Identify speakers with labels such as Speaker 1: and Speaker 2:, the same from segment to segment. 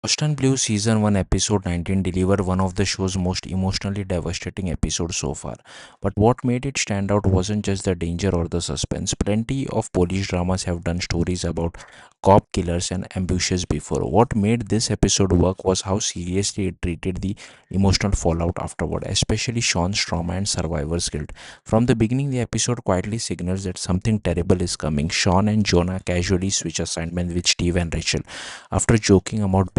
Speaker 1: Boston Blue Season 1 Episode 19 delivered one of the show's most emotionally devastating episodes so far. But what made it stand out wasn't just the danger or the suspense. Plenty of police dramas have done stories about cop killers and ambushes before. What made this episode work was how seriously it treated the emotional fallout afterward, especially Sean's trauma and survivor's guilt. From the beginning, the episode quietly signals that something terrible is coming. Sean and Jonah casually switch assignments with Steve and Rachel after joking about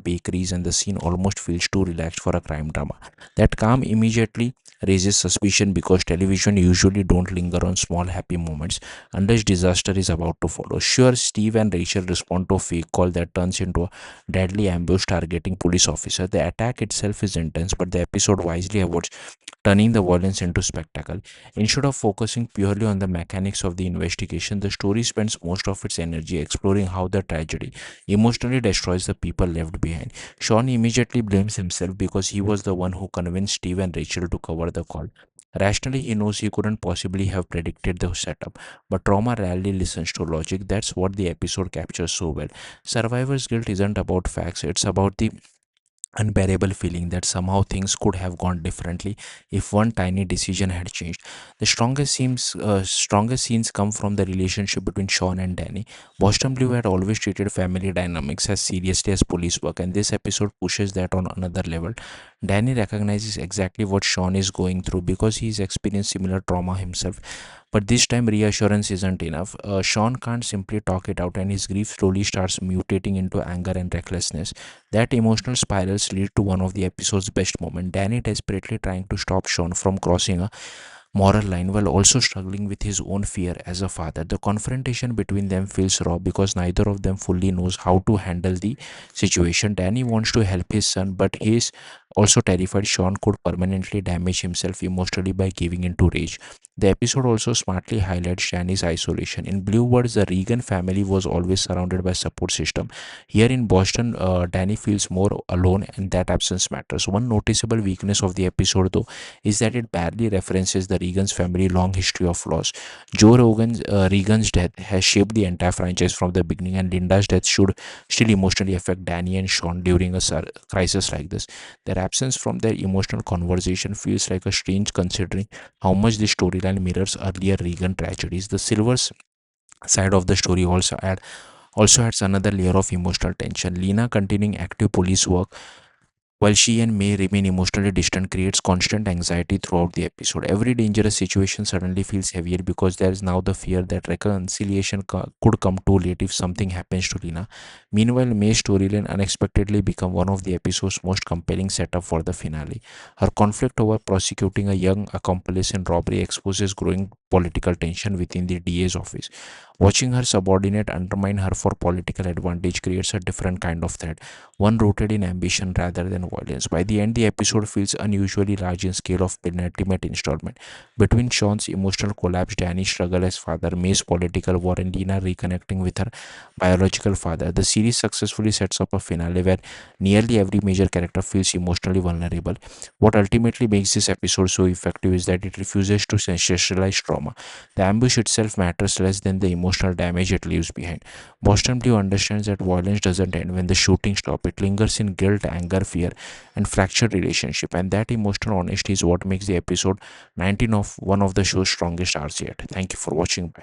Speaker 1: bakeries, and the scene almost feels too relaxed for a crime drama. That calm immediately raises suspicion because television usually don't linger on small happy moments unless disaster is about to follow. Sure, Steve and Rachel respond to a fake call that turns into a deadly ambush targeting police officer. The attack itself is intense, but the episode wisely avoids turning the violence into spectacle. Instead of focusing purely on the mechanics of the investigation, the story spends most of its energy exploring how the tragedy emotionally destroys the people left behind. Sean immediately blames himself because he was the one who convinced Steve and Rachel to cover the call. Rationally, he knows he couldn't possibly have predicted the setup, but trauma rarely listens to logic. That's what the episode captures so well. Survivor's guilt isn't about facts, it's about the unbearable feeling that somehow things could have gone differently if one tiny decision had changed. The strongest scenes come from the relationship between Sean and Danny. Boston Blue had always treated family dynamics as seriously as police work, and this episode pushes that on another level. Danny recognizes exactly what Sean is going through because he's experienced similar trauma himself. But this time, reassurance isn't enough. Sean can't simply talk it out, and his grief slowly starts mutating into anger and recklessness. That emotional spirals lead to one of the episode's best moments. Danny desperately trying to stop Sean from crossing a moral line while also struggling with his own fear as a father. The confrontation between them feels raw because neither of them fully knows how to handle the situation. Danny wants to help his son, but he is also terrified Sean could permanently damage himself emotionally by giving into rage. The episode also smartly highlights Danny's isolation. In Blue Words, the Regan family was always surrounded by support system. Here in Boston, Danny feels more alone, and that absence matters. One noticeable weakness of the episode, though, is that it barely references the Regan's family long history of loss. Regan's death has shaped the entire franchise from the beginning, and Linda's death should still emotionally affect Danny and Sean during a crisis like this. Their absence from their emotional conversation feels like a strange considering how much this storyline mirrors earlier Regan tragedies. The Silver's side of the story also adds another layer of emotional tension. Lena continuing active police work while she and May remain emotionally distant creates constant anxiety throughout the episode. Every dangerous situation suddenly feels heavier because there is now the fear that reconciliation could come too late if something happens to Lena. Meanwhile, May's storyline unexpectedly become one of the episode's most compelling setup for the finale. Her conflict over prosecuting a young accomplice in robbery exposes growing political tension within the DA's office. Watching her subordinate undermine her for political advantage creates a different kind of threat, one rooted in ambition rather than violence. By the end, the episode feels unusually large in scale of penultimate installment. Between Sean's emotional collapse, Danny's struggle as father, May's political war, and Lena reconnecting with her biological father, the series successfully sets up a finale where nearly every major character feels emotionally vulnerable. What ultimately makes this episode so effective is that it refuses to sensationalize trauma. The ambush itself matters less than the emotional damage it leaves behind. Boston Blue understands that violence doesn't end when the shooting stops. It lingers in guilt, anger, fear, and fractured relationship. And that emotional honesty is what makes the episode 19 of one of the show's strongest arcs yet. Thank you for watching. Bye.